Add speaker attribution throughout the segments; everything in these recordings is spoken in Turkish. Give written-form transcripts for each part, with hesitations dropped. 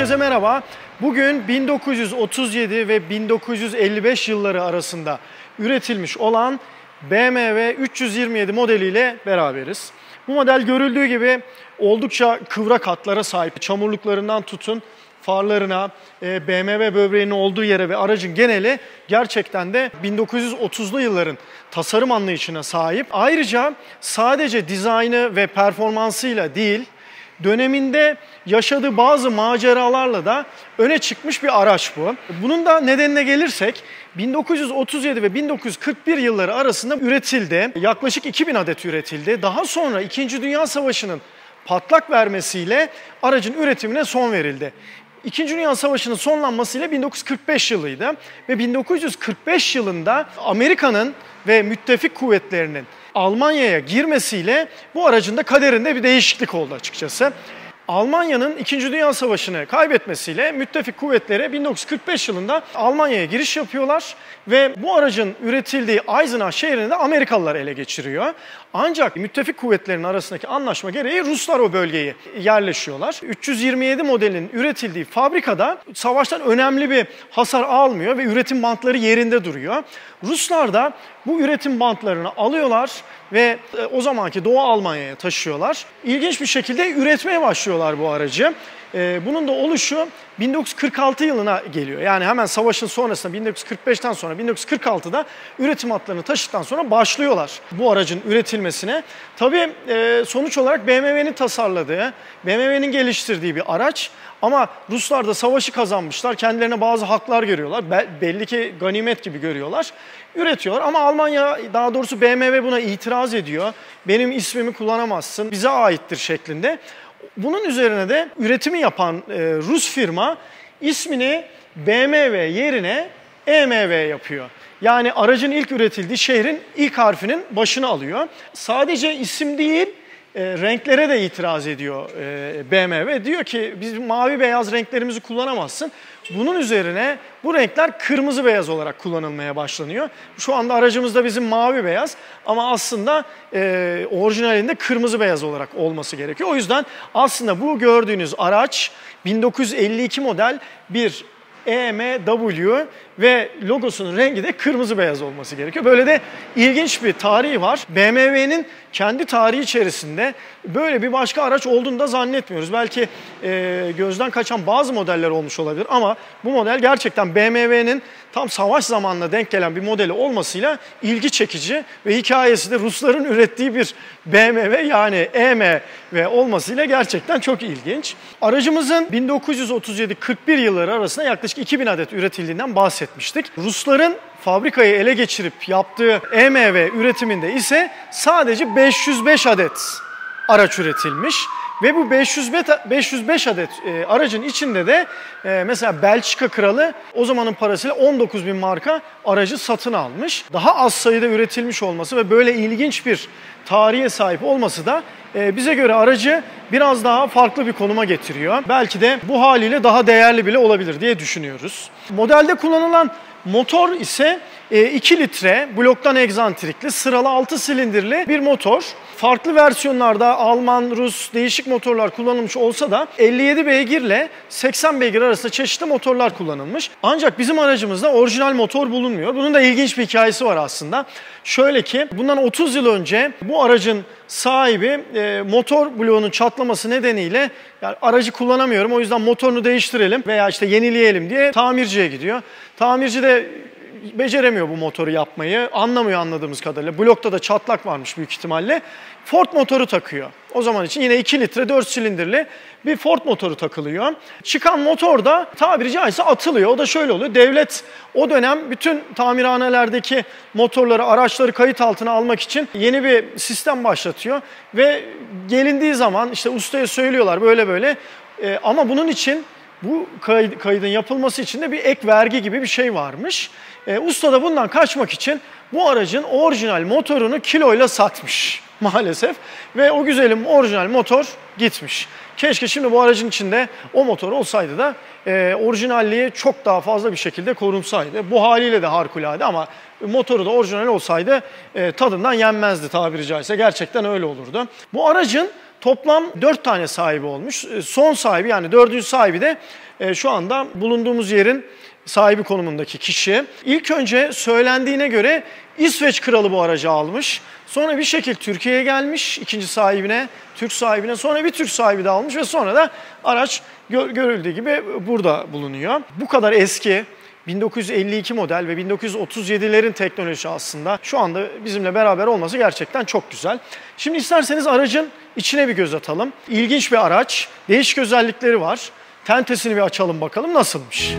Speaker 1: Herkese merhaba. Bugün 1937 ve 1955 yılları arasında üretilmiş olan BMW 327 modeliyle beraberiz. Bu model görüldüğü gibi oldukça kıvrak hatlara sahip. Çamurluklarından tutun farlarına, BMW böbreğinin olduğu yere ve aracın geneli gerçekten de 1930'lu yılların tasarım anlayışına sahip. Ayrıca sadece dizaynı ve performansıyla değil, döneminde yaşadığı bazı maceralarla da öne çıkmış bir araç bu. Bunun da nedenine gelirsek 1937 ve 1941 yılları arasında üretildi. Yaklaşık 2000 adet üretildi. Daha sonra 2. Dünya Savaşı'nın patlak vermesiyle aracın üretimine son verildi. 2. Dünya Savaşı'nın sonlanmasıyla 1945 yılıydı ve 1945 yılında Amerika'nın ve müttefik kuvvetlerinin Almanya'ya girmesiyle bu aracın da kaderinde bir değişiklik oldu açıkçası. Almanya'nın 2. Dünya Savaşı'nı kaybetmesiyle müttefik kuvvetleri 1945 yılında Almanya'ya giriş yapıyorlar ve bu aracın üretildiği Eisenach şehrini de Amerikalılar ele geçiriyor. Ancak müttefik kuvvetlerin arasındaki anlaşma gereği Ruslar o bölgeye yerleşiyorlar. 327 modelin üretildiği fabrikada savaştan önemli bir hasar almıyor ve üretim bantları yerinde duruyor. Ruslar da bu üretim bantlarını alıyorlar ve o zamanki Doğu Almanya'ya taşıyorlar. İlginç bir şekilde üretmeye başlıyorlar bu aracı. Bunun da oluşu 1946 yılına geliyor. Yani hemen savaşın sonrasında 1945'ten sonra 1946'da üretim hatlarını taşıdıktan sonra başlıyorlar bu aracın üretilmesine. Tabii sonuç olarak BMW'nin tasarladığı, BMW'nin geliştirdiği bir araç. Ama Ruslar da savaşı kazanmışlar, kendilerine bazı haklar görüyorlar. Belli ki ganimet gibi görüyorlar. Üretiyorlar ama Almanya, daha doğrusu BMW buna itiraz ediyor. Benim ismimi kullanamazsın, bize aittir şeklinde. Bunun üzerine de üretimi yapan Rus firma ismini BMW yerine EMV yapıyor. Yani aracın ilk üretildiği şehrin ilk harfinin başını alıyor. Sadece isim değil, renklere de itiraz ediyor BMW. Diyor ki biz mavi beyaz renklerimizi kullanamazsın. Bunun üzerine bu renkler kırmızı beyaz olarak kullanılmaya başlanıyor. Şu anda aracımızda bizim mavi beyaz ama aslında orijinalinde kırmızı beyaz olarak olması gerekiyor. O yüzden aslında bu gördüğünüz araç 1952 model bir EMW ve logosunun rengi de kırmızı beyaz olması gerekiyor. Böyle de ilginç bir tarihi var. BMW'nin kendi tarihi içerisinde böyle bir başka araç olduğunu da zannetmiyoruz. Belki gözden kaçan bazı modeller olmuş olabilir ama bu model gerçekten BMW'nin tam savaş zamanına denk gelen bir modeli olmasıyla ilgi çekici ve hikayesi de Rusların ürettiği bir BMW yani EMV olmasıyla gerçekten çok ilginç. Aracımızın 1937-41 yılları arasında yaklaşık 2000 adet üretildiğinden bahsetmiştik. Rusların fabrikayı ele geçirip yaptığı EMV üretiminde ise sadece 505 adet araç üretilmiş. Ve bu 505 adet aracın içinde de mesela Belçika kralı o zamanın parasıyla 19.000 marka aracı satın almış. Daha az sayıda üretilmiş olması ve böyle ilginç bir tarihe sahip olması da bize göre aracı biraz daha farklı bir konuma getiriyor. Belki de bu haliyle daha değerli bile olabilir diye düşünüyoruz. Modelde kullanılan motor ise 2 litre bloktan egzantrikli sıralı 6 silindirli bir motor. Farklı versiyonlarda Alman, Rus değişik motorlar kullanılmış olsa da 57 beygirle 80 beygir arasında çeşitli motorlar kullanılmış. Ancak bizim aracımızda orijinal motor bulunmuyor. Bunun da ilginç bir hikayesi var aslında. Şöyle ki bundan 30 yıl önce bu aracın sahibi motor bloğunun çatlaması nedeniyle yani aracı kullanamıyorum o yüzden motorunu değiştirelim veya işte yenileyelim diye tamirciye gidiyor. Tamirci de beceremiyor bu motoru yapmayı, anlamıyor anladığımız kadarıyla. Blokta da çatlak varmış büyük ihtimalle. Ford motoru takıyor. O zaman için yine 2 litre 4 silindirli bir Ford motoru takılıyor. Çıkan motor da tabiri caizse atılıyor. O da şöyle oluyor. Devlet o dönem bütün tamirhanelerdeki motorları, araçları kayıt altına almak için yeni bir sistem başlatıyor. Ve gelindiği zaman işte ustaya söylüyorlar böyle böyle. Ama bunun için bu kaydın yapılması için de bir ek vergi gibi bir şey varmış. Usta da bundan kaçmak için bu aracın orijinal motorunu kiloyla satmış maalesef. Ve o güzelim orijinal motor gitmiş. Keşke şimdi bu aracın içinde o motor olsaydı da orijinalliği çok daha fazla bir şekilde korunsaydı. Bu haliyle de harikulade ama motoru da orijinal olsaydı tadından yenmezdi tabiri caizse. Gerçekten öyle olurdu. Bu aracın Toplam 4 tane sahibi olmuş. Son sahibi yani 4. sahibi de şu anda bulunduğumuz yerin sahibi konumundaki kişi. İlk önce söylendiğine göre İsveç kralı bu aracı almış. Sonra bir şekilde Türkiye'ye gelmiş ikinci sahibine, Türk sahibine. Sonra bir Türk sahibi de almış ve sonra da araç görüldüğü gibi burada bulunuyor. Bu kadar eski 1952 model ve 1937'lerin teknolojisi aslında şu anda bizimle beraber olması gerçekten çok güzel. Şimdi isterseniz aracın içine bir göz atalım. İlginç bir araç, değişik özellikleri var. Tentesini bir açalım bakalım nasılmış.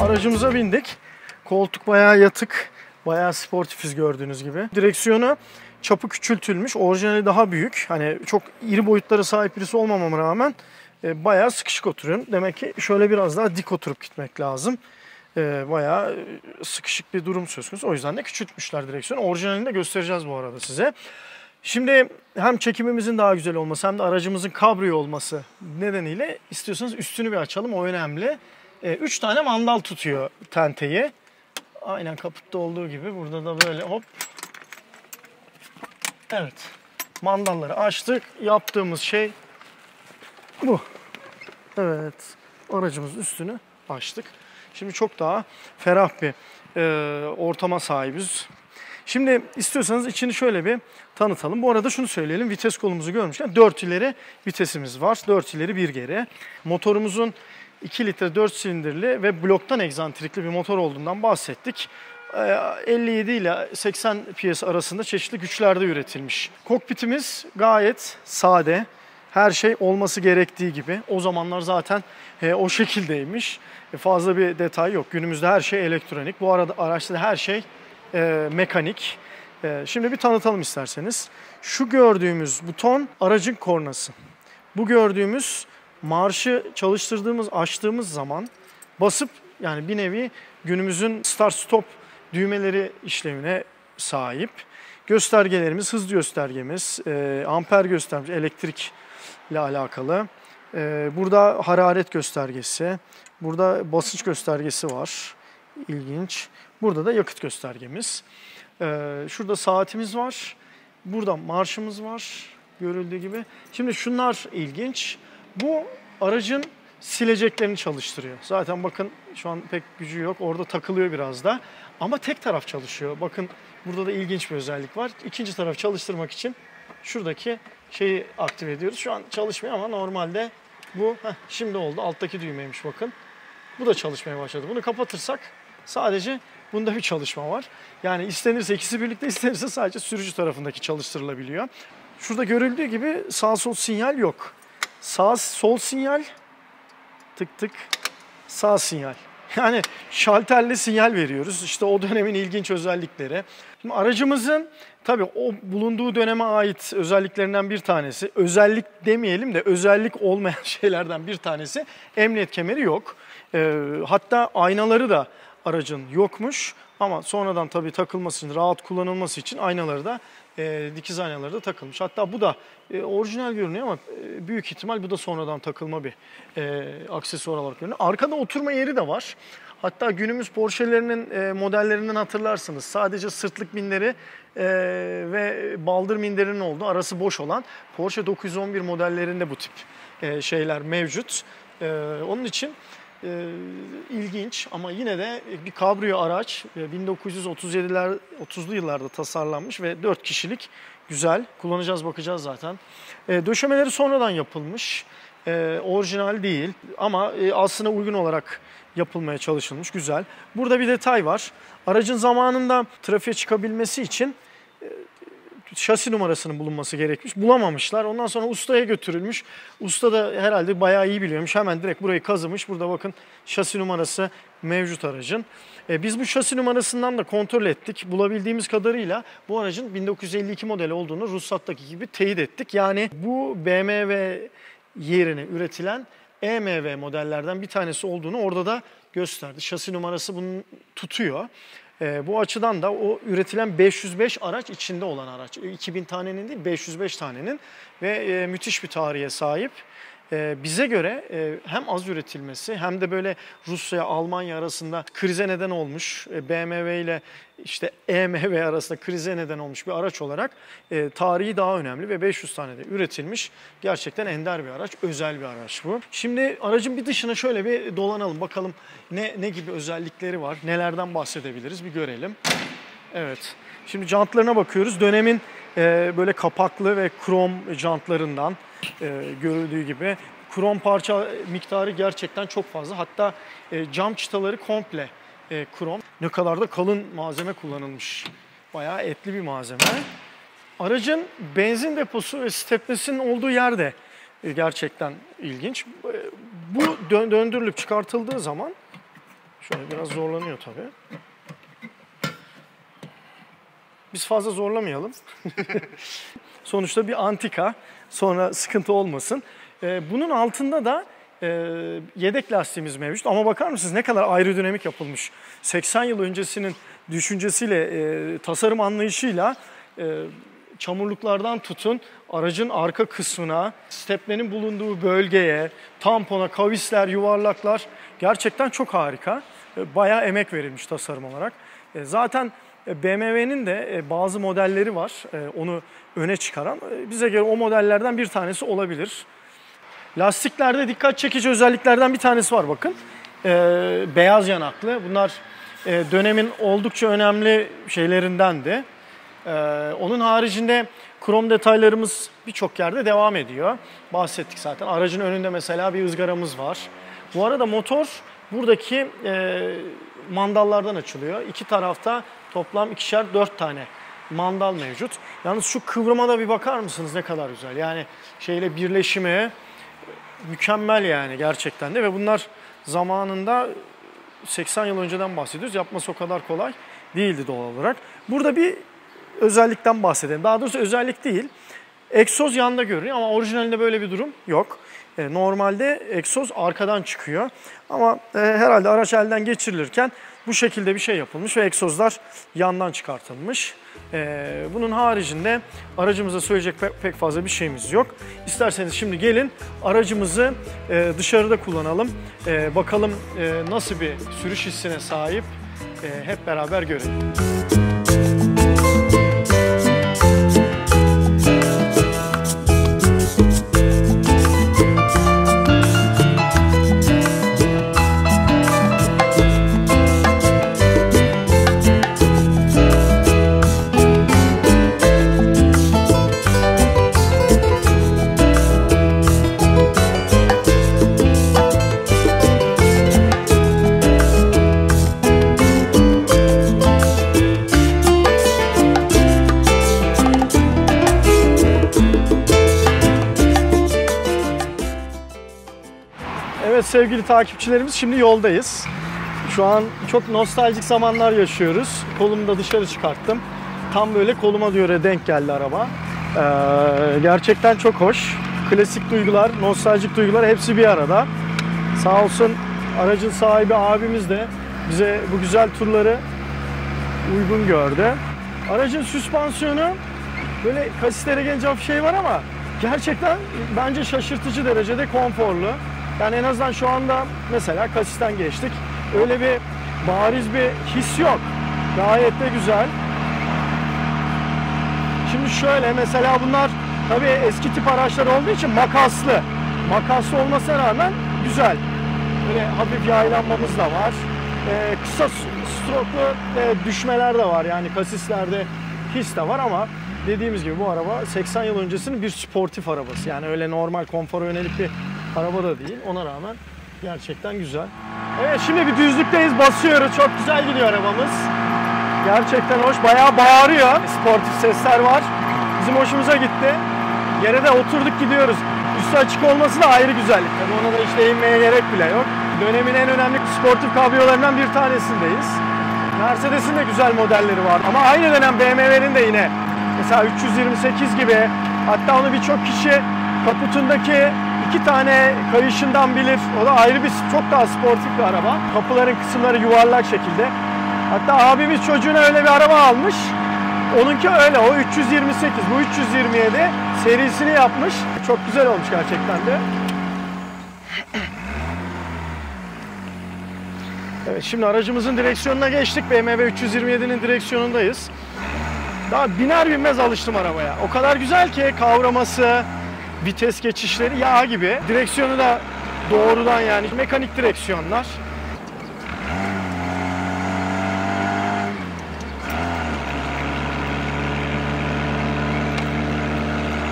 Speaker 1: Aracımıza bindik. Koltuk bayağı yatık, bayağı sportifiz gördüğünüz gibi. Direksiyonu çapı küçültülmüş, orijinali daha büyük. Hani çok iri boyutlara sahip birisi olmamama rağmen bayağı sıkışık oturuyorum. Demek ki şöyle biraz daha dik oturup gitmek lazım. Bayağı sıkışık bir durum söz konusu. O yüzden de küçültmüşler direksiyonu. Orijinalini de göstereceğiz bu arada size. Şimdi hem çekimimizin daha güzel olması hem de aracımızın kabriyo olması nedeniyle istiyorsanız üstünü bir açalım. O önemli. 3 tane mandal tutuyor tenteyi. Aynen kaputta olduğu gibi burada da böyle hop. Evet. Mandalları açtık. Yaptığımız şey bu. Evet. Aracımızın üstünü açtık. Şimdi çok daha ferah bir ortama sahibiz. Şimdi istiyorsanız içini şöyle bir tanıtalım. Bu arada şunu söyleyelim. Vites kolumuzu görmüşken 4 ileri vitesimiz var. 4 ileri 1 geri. Motorumuzun 2 litre 4 silindirli ve bloktan egzantrikli bir motor olduğundan bahsettik. 57 ile 80 PS arasında çeşitli güçlerde üretilmiş. Kokpitimiz gayet sade. Her şey olması gerektiği gibi. O zamanlar zaten o şekildeymiş. Fazla bir detay yok. Günümüzde her şey elektronik. Bu arada araçta her şey mekanik. Şimdi bir tanıtalım isterseniz. Şu gördüğümüz buton aracın kornası. Bu gördüğümüz marşı açtığımız zaman basıp yani bir nevi günümüzün start stop düğmeleri işlevine sahip. Göstergelerimiz, hız göstergemiz, amper göstergemiz, elektrikle alakalı. Burada hararet göstergesi, burada basınç göstergesi var. İlginç. Burada da yakıt göstergemiz. Şurada saatimiz var. Burada marşımız var. Görüldüğü gibi. Şimdi şunlar ilginç. Bu aracın sileceklerini çalıştırıyor. Zaten bakın şu an pek gücü yok. Orada takılıyor biraz da. Ama tek taraf çalışıyor. Bakın burada da ilginç bir özellik var. İkinci taraf çalıştırmak için şuradaki şeyi aktive ediyoruz. Şu an çalışmıyor ama normalde bu şimdi oldu. Alttaki düğmeymiş bakın. Bu da çalışmaya başladı. Bunu kapatırsak sadece bunda bir çalışma var. Yani istenirse ikisi birlikte, istenirse sadece sürücü tarafındaki çalıştırılabiliyor. Şurada görüldüğü gibi sağ sol sinyal yok. Sağ sol sinyal, tık tık sağ sinyal. Yani şalterli sinyal veriyoruz. İşte o dönemin ilginç özellikleri. Şimdi aracımızın tabii o bulunduğu döneme ait özelliklerinden bir tanesi, özellik demeyelim de özellik olmayan şeylerden bir tanesi, emniyet kemeri yok. Hatta aynaları da aracın yokmuş ama sonradan tabii takılması için, rahat kullanılması için aynaları da dikiz aynaları da takılmış. Hatta bu da orijinal görünüyor ama büyük ihtimal bu da sonradan takılma bir aksesuar olarak görünüyor. Arkada oturma yeri de var. Hatta günümüz Porsche'lerinin modellerinden hatırlarsınız. Sadece sırtlık minderi ve baldır minderinin olduğu, arası boş olan Porsche 911 modellerinde bu tip şeyler mevcut. Onun için ilginç ama yine de bir kabriyo araç 1937'ler 30'lu yıllarda tasarlanmış ve 4 kişilik güzel. Kullanacağız, bakacağız zaten. Döşemeleri sonradan yapılmış. Orijinal değil ama aslına uygun olarak yapılmaya çalışılmış. Güzel. Burada bir detay var. Aracın zamanında trafiğe çıkabilmesi için şasi numarasının bulunması gerekmiş. Bulamamışlar. Ondan sonra ustaya götürülmüş. Usta da herhalde bayağı iyi biliyormuş. Hemen direkt burayı kazımış. Burada bakın şasi numarası mevcut aracın. Biz bu şasi numarasından da kontrol ettik. Bulabildiğimiz kadarıyla bu aracın 1952 modeli olduğunu ruhsattaki gibi teyit ettik. Yani bu BMW yerine üretilen EMV modellerden bir tanesi olduğunu orada da gösterdi. Şasi numarası bunu tutuyor. Bu açıdan da o üretilen 505 araç içinde olan araç. 2000 tanenin değil 505 tanenin ve müthiş bir tarihe sahip. bize göre hem az üretilmesi hem de böyle Rusya, Almanya arasında krize neden olmuş, BMW ile işte EMV arasında krize neden olmuş bir araç olarak tarihi daha önemli ve 500 tane de üretilmiş. Gerçekten ender bir araç, özel bir araç bu. Şimdi aracın bir dışına şöyle bir dolanalım, bakalım ne gibi özellikleri var, nelerden bahsedebiliriz bir görelim. Evet, şimdi jantlarına bakıyoruz. Dönemin böyle kapaklı ve krom jantlarından görüldüğü gibi krom parça miktarı gerçekten çok fazla. Hatta cam çıtaları komple krom. Ne kadar da kalın malzeme kullanılmış. Bayağı etli bir malzeme. Aracın benzin deposu ve stepnesinin olduğu yer de gerçekten ilginç. Bu döndürülüp çıkartıldığı zaman şöyle biraz zorlanıyor tabii. Biz fazla zorlamayalım. Sonuçta bir antika, sonra sıkıntı olmasın. Bunun altında da yedek lastiğimiz mevcut. Ama bakar mısınız ne kadar aerodinamik yapılmış. 80 yıl öncesinin düşüncesiyle, tasarım anlayışıyla çamurluklardan tutun aracın arka kısmına, stepnenin bulunduğu bölgeye, tampona, kavisler, yuvarlaklar gerçekten çok harika. Bayağı emek verilmiş tasarım olarak. Zaten BMW'nin de bazı modelleri var onu öne çıkaran. Bize göre o modellerden bir tanesi olabilir. Lastiklerde dikkat çekici özelliklerden bir tanesi var bakın. Beyaz yanaklı. Bunlar dönemin oldukça önemli şeylerindendi. Onun haricinde krom detaylarımız birçok yerde devam ediyor. Bahsettik zaten. Aracın önünde mesela bir ızgaramız var. Bu arada motor buradaki mandallardan açılıyor. İki tarafta toplam 4 tane mandal mevcut. Yalnız şu kıvrıma bir bakar mısınız ne kadar güzel. Yani şeyle birleşimi mükemmel yani gerçekten de ve bunlar zamanında 80 yıl önceden bahsediyoruz. Yapması o kadar kolay değildi doğal olarak. Burada bir özellikten bahsedelim. Daha doğrusu özellik değil. Egzoz yanda görünüyor ama orijinalinde böyle bir durum yok. Normalde egzoz arkadan çıkıyor. Ama herhalde araç elden geçirilirken bu şekilde bir şey yapılmış ve egzozlar yandan çıkartılmış. Bunun haricinde aracımıza söyleyecek pek fazla bir şeyimiz yok. İsterseniz şimdi gelin aracımızı dışarıda kullanalım. Bakalım nasıl bir sürüş hissine sahip hep beraber görelim. Evet sevgili takipçilerimiz, şimdi yoldayız. Şu an çok nostaljik zamanlar yaşıyoruz. Kolumu da dışarı çıkarttım. Tam böyle koluma göre denk geldi araba. Gerçekten çok hoş. Klasik duygular, nostaljik duygular hepsi bir arada. Sağ olsun aracın sahibi abimiz de bize bu güzel turları uygun gördü. Aracın süspansiyonu böyle kasislere gelince şey var ama gerçekten bence şaşırtıcı derecede konforlu. Yani en azından şu anda mesela kasisten geçtik. Öyle bir bariz bir his yok. Gayet de güzel. Şimdi şöyle mesela bunlar tabii eski tip araçlar olduğu için makaslı. Makaslı olmasına rağmen güzel. Böyle hafif yaylanmamız da var. Kısa stroklu düşmeler de var. Yani kasislerde his de var ama dediğimiz gibi bu araba 80 yıl öncesinin bir sportif arabası. Yani öyle normal konfora yönelik bir araba da değil. Ona rağmen gerçekten güzel. Evet şimdi bir düzlükteyiz. Basıyoruz. Çok güzel gidiyor arabamız. Gerçekten hoş. Bayağı bağırıyor. Sportif sesler var. Bizim hoşumuza gitti. Yere de oturduk gidiyoruz. Üstü açık olması da ayrı güzellik. Tabii ona da işte inmeye gerek bile yok. Dönemin en önemli sportif kabriyolarından bir tanesindeyiz. Mercedes'in de güzel modelleri var. Ama aynı dönem BMW'nin de yine mesela 328 gibi, hatta onu birçok kişi kaputundaki 2 tane kayışından bilir. O da ayrı bir, çok daha sportif bir araba. Kapıların kısımları yuvarlak şekilde. Hatta abimiz çocuğuna öyle bir araba almış. Onunki öyle. O 328, bu 327 serisini yapmış. Çok güzel olmuş gerçekten de. Evet, şimdi aracımızın direksiyonuna geçtik. BMW 327'nin direksiyonundayız. Daha biner binmez alıştım arabaya. O kadar güzel ki kavraması, vites geçişleri yağ gibi. Direksiyonu da doğrudan, yani mekanik direksiyonlar.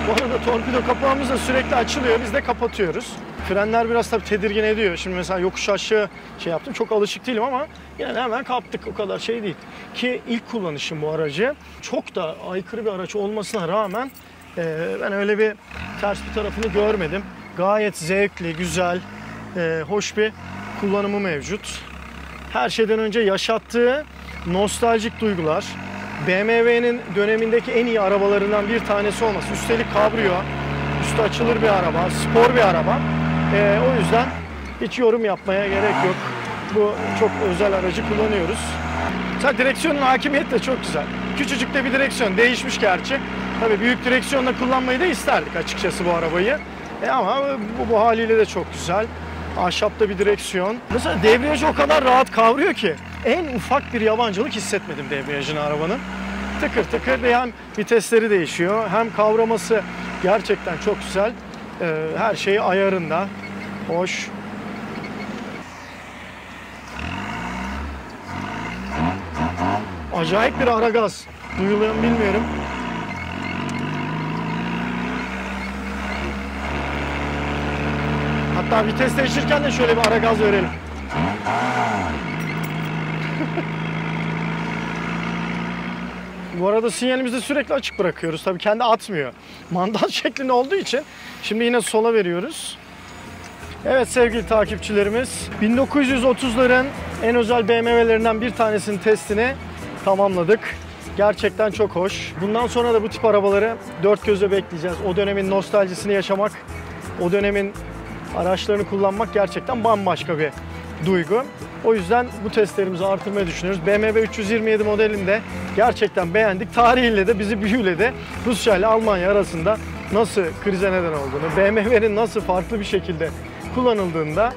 Speaker 1: Bu arada torpido kapağımız da sürekli açılıyor. Biz de kapatıyoruz. Frenler biraz tabii tedirgin ediyor. Şimdi mesela yokuş aşağı şey yaptım. Çok alışık değilim ama yine de hemen kaptık. O kadar şey değil. Ki ilk kullanışım bu aracı. Çok da aykırı bir araç olmasına rağmen ben öyle bir ters bir tarafını görmedim. Gayet zevkli, güzel, hoş bir kullanımı mevcut. Her şeyden önce yaşattığı nostaljik duygular. BMW'nin dönemindeki en iyi arabalarından bir tanesi olması. Üstelik kabrio, üstü açılır bir araba, spor bir araba. O yüzden hiç yorum yapmaya gerek yok. Bu çok özel aracı kullanıyoruz. Mesela direksiyonun hakimiyeti de çok güzel. Küçücük de bir direksiyon, değişmiş gerçi. Tabii büyük direksiyonla kullanmayı da isterdik açıkçası bu arabayı. Ama bu haliyle de çok güzel. Ahşapta bir direksiyon. Mesela debriyajı o kadar rahat kavruyor ki en ufak bir yabancılık hissetmedim debriyajını arabanın. Tıkır tıkır, hem vitesleri değişiyor hem kavraması gerçekten çok güzel. Her şeyi ayarında. Hoş. Acayip bir ara gaz. Duyuluyor mu bilmiyorum. Hatta vites değiştirirken de şöyle bir ara gaz verelim. Bu arada sinyalimizi de sürekli açık bırakıyoruz. Tabii kendi atmıyor. Mandal şeklinde olduğu için. Şimdi yine sola veriyoruz. Evet sevgili takipçilerimiz, 1930'ların en özel BMW'lerinden bir tanesinin testini tamamladık. Gerçekten çok hoş. Bundan sonra da bu tip arabaları dört gözle bekleyeceğiz. O dönemin nostaljisini yaşamak, o dönemin araçlarını kullanmak gerçekten bambaşka bir duygu. O yüzden bu testlerimizi artırmayı düşünüyoruz. BMW 327 modelini de gerçekten beğendik. Tarihiyle de bizi büyüyle de Rusya ile Almanya arasında nasıl krize neden olduğunu, BMW'nin nasıl farklı bir şekilde kullanıldığını da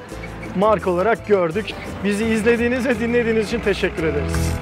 Speaker 1: marka olarak gördük. Bizi izlediğiniz ve dinlediğiniz için teşekkür ederiz.